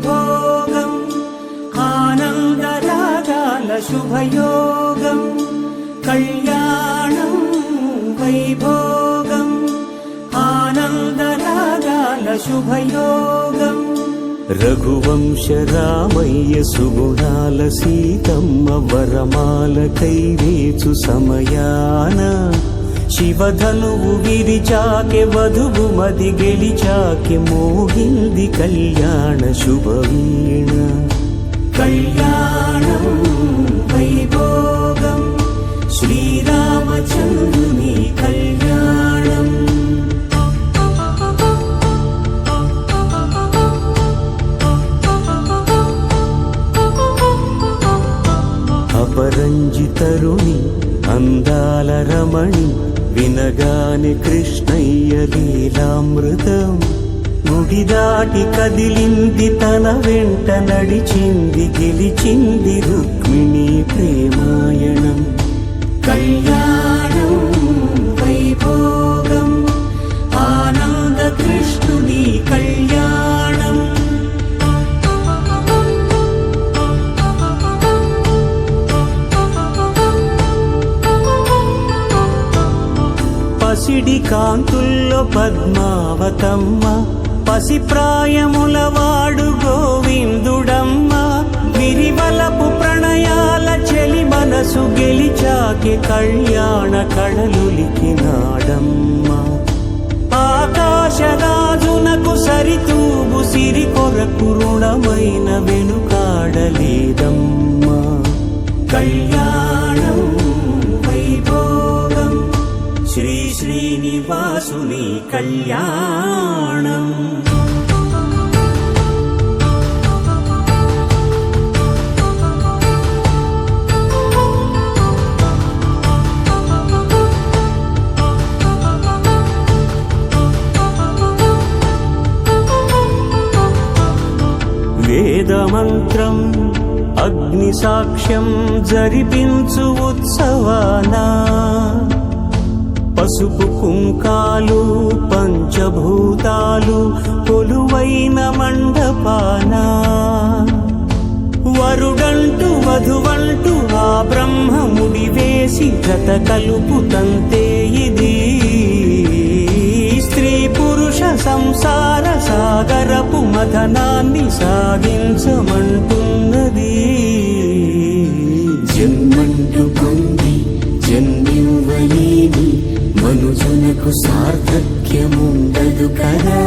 వైభోగం ఆనందరాగాల శుభయోగం కళ్యాణం వైభోగం ఆనందరాగాల శుభయోగం రఘువంశ రామయ్య సుగుణాల సీతమ్మ వరమాల కైవేచు సమయాన శివధనువు విరిచాకె వధువు మది గెలిచాకె మోగింది కళ్యాణ శుభవీణ కళ్యాణం వైభోగం శ్రీరామచంద్రుని కళ్యాణం అపరంజితరుని అందాల రమణి వినగానే కృష్ణయ్య లీలామృతం గుడి దాటి కదిలింది తన వెంట నడిచింది గెలిచింది రుక్మిణి ప్రేమాయణం కళ్యాణం వైభోగం ఆనంద కృష్ణుని కళ్యాణం పసిడి కాంతుల్లో పద్మావతమ్మ పసిప్రాయముల వాడు గోవిందుడమ్మ విరివలపు ప్రణయాల చెలి మనసు గెలిచాకె కళ్యాణ కళలులికినాడమ్మ ఆకాశరాజునకు సరితూగు సిరి కొరకు రుణమైన వెనుకాడలేదమ్మ కళ్యాణం వైభోగం శ్రీ శ్రీనివాసుని కళ్యాణం వేదమంత్రం అగ్ని సాక్ష్యం జరిపించు ఉత్సవానా పసుపు కుంకాలు పంచభూతాలు కొలువైన మండపాన వరుడంటూ వధువంటూ ఆ బ్రహ్మముడి వేసి జత కలుపుతంతే ఇది స్త్రీ పురుష సంసార సాగరపు మథనాన్ని సాగించమంటున్నది జన్మంటూ పొంది జన్మివ్వలేని మనుజునకు సార్థక్యముండదు కదా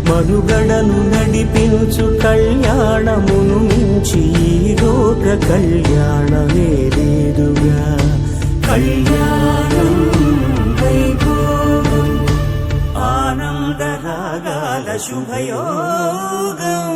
మనుగడను నడిపించు కళ్యాణమును మించి ఈ లోక కళ్యాణమే లేదుగా కళ్యాణం వైభోగం ఆనందరాగాల శుభయోగం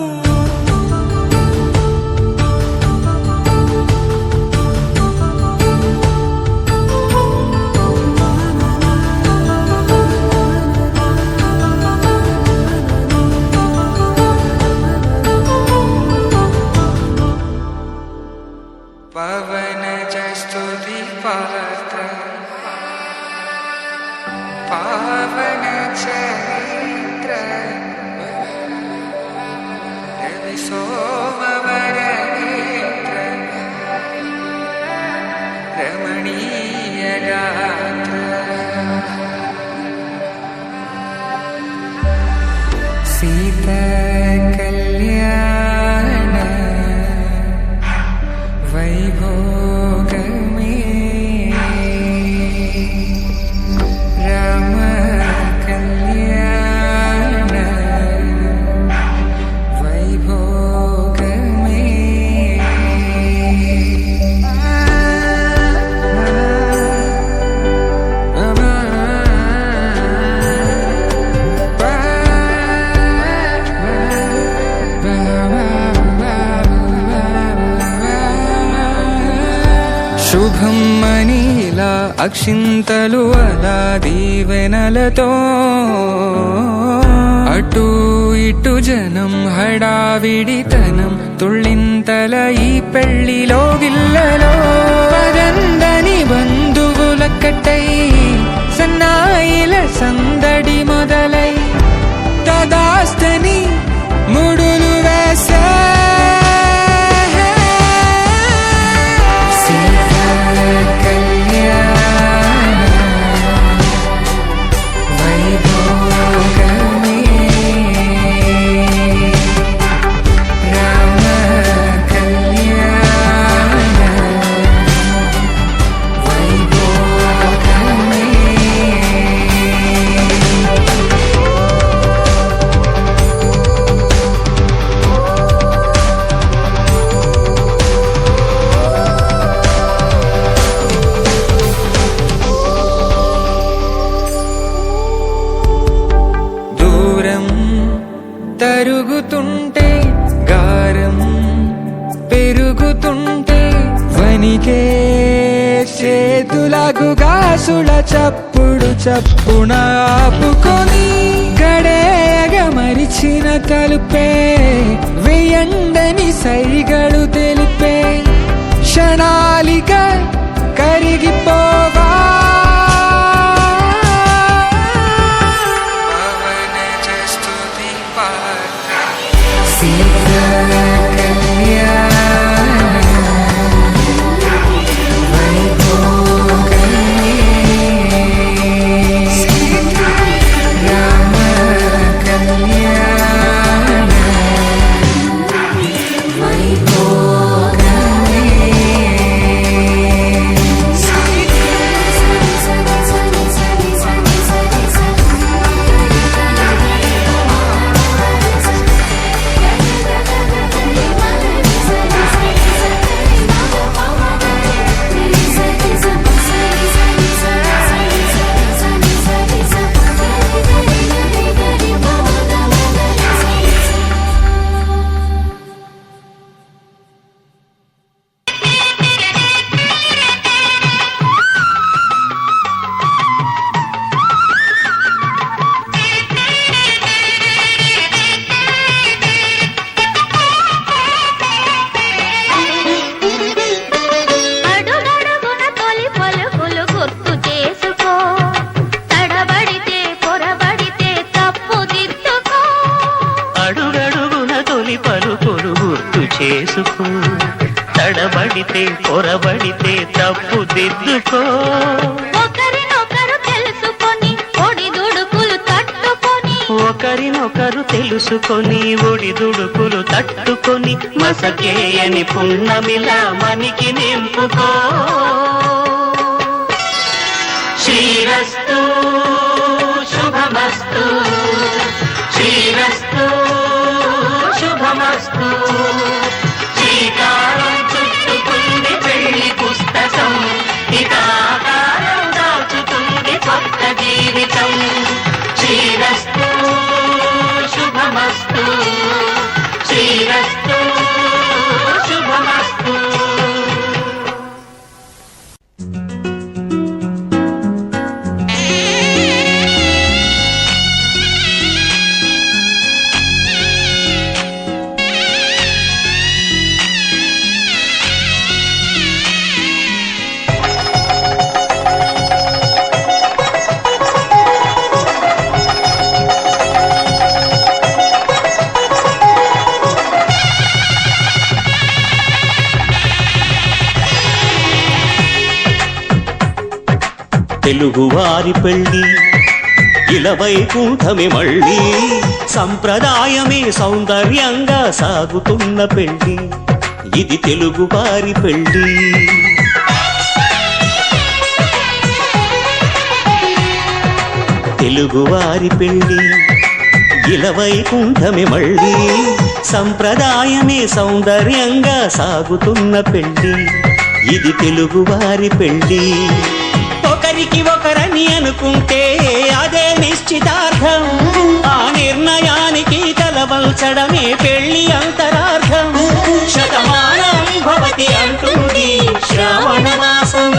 పవన జస్తుతి పాత్ర పావన చరిత్ర రవి సోమవర నేత్ర రమణీయ గాత్ర సీత కళ్యాణ వైభోగమే రామ కళ్యాణ వైభోగమే శుభం మనీలా అక్షింతలు అలా దీవెనలతో అటు ఇటు జనం హడావిడితనం తుళ్ళింతల ఈ పెళ్లిలో గిల్లలో పదందని బంధువులక్కటై సన్నాయిల సందడి మొదలై తదాస్తని ముడులు వేసే పనికే చేతులకు గాసుల చప్పుడు చప్పున ఆపుకొని గడేగ మరిచిన తలుపే వేయండని సైగడు తెలిపే క్షణాలిక కరిగిపోవా చేసుకో తడబడితే పొరబడితే తప్పు దిద్దుకో ఒకరినొకరు తెలుసుకొని ఒడిదుడుకులు తట్టుకొని ఒకరినొకరు తెలుసుకొని ఒడిదుడుకులు తట్టుకొని మసకేయని పున్నమిలా మనికి నింపుకో శ్రీరస్తు శుభమస్తు శ్రీరస్తు శుభమస్తు శ్రీకారం చుట్టుకుంది పెళ్లి పుస్తకం ఇకాకారం దాచుతుంది కొత్త జీవితం శ్రీరస్తు శుభమస్తు శ్రీరస్తు శుభమస్తు తెలుగువారి పెళ్ళి ఇలవైకుంఠమే మళ్ళీ సంప్రదాయమే సౌందర్యంగా సాగుతున్న పెళ్ళి ఇది తెలుగువారి పెళ్ళి తెలుగువారి పెళ్ళి ఇలవైకుంఠమే మళ్ళీ సంప్రదాయమే సౌందర్యంగా సాగుతున్న పెళ్ళి ఇది తెలుగువారి పెళ్ళి ఒకరికి ఒకరని అనుకుంటే అదే నిశ్చితార్థం ఆ నిర్ణయానికి తలవంచడమే పెళ్లి అంతరార్థం శతమానం భవతి అంటుంది శ్రావణ మాసం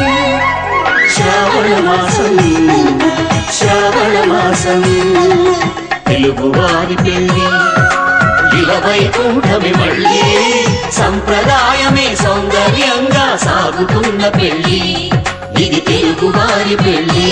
శ్రావణ మాసం శ్రావణ మాసం తెలుగువారి పెళ్లి ఇలవైకుంఠమే మళ్ళీ సంప్రదాయమే సౌందర్యంగా సాగుతున్న పెళ్లి ఇది తెలుగువారి పెళ్ళి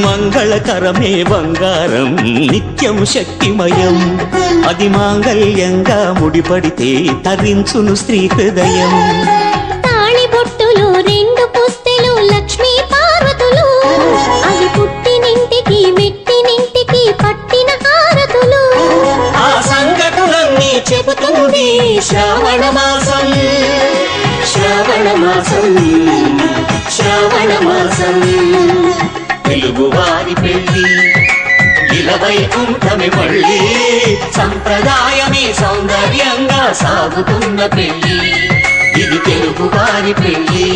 మంగళకరమే బంగారం నిత్యం శక్తిమయం అది మాంగళ్యంగా ముడిపడితే తరించును స్త్రీ హృదయం తాళి బొట్టులు రెండు పుస్తెలు లక్ష్మీ పార్వతులు అవి పుట్టినింటికి మెట్టినింటికి పట్టిన హారతులు ఆ సంగతులన్నీ చెబుతుంది శ్రావణ మాసం శ్రావణ మాసం శ్రావణ మాసం తెలుగువారి పెళ్లి ఇలవైకుంఠమే మళ్ళీ సంప్రదాయమే సౌందర్యంగా సాగుతున్న పెళ్లి ఇది తెలుగువారి పెళ్లి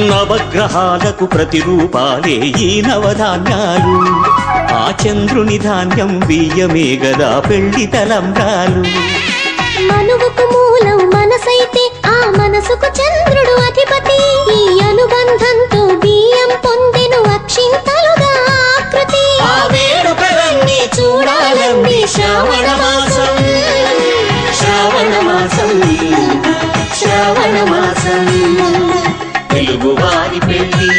నవగ్రహాలకు ప్రతిరూపాలే ఈ నవధాన్యాలు ఆ చంద్రుని ధాన్యం బియ్యమే గదా పెళ్లి తలంబ్రాలు మనువుకు మూలం మనసైతే ఆ మనసుకు చంద్రుడు అధిపతి ఈ అనుబంధంతో బియ్యం పొందెను అక్షింతలుగా ఆకృతి ఆ వేడుకలన్నీ చూడాలండి శ్రావణ మాసం శ్రావణ మాసం శ్రావణ మాసం తెలుగువారి పెళ్లి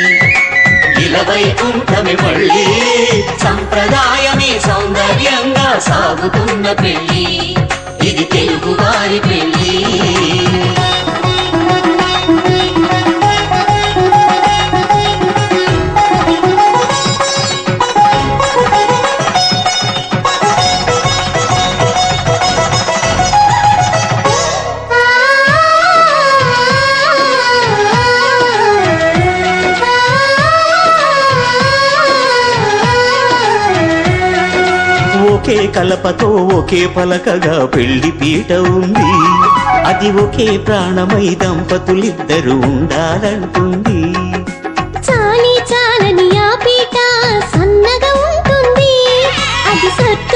ఇలవైకుంఠమే మళ్ళీ సంప్రదాయమే సౌందర్యంగా సాగుతున్న పెళ్లి ఇది తెలుగువారి పెళ్లి ఒకే కలపతో ఒకే పలకగా పెళ్లి పీట ఉంది అది ఒకే ప్రాణమై దంపతులిద్దరూ ఉండాలంటుంది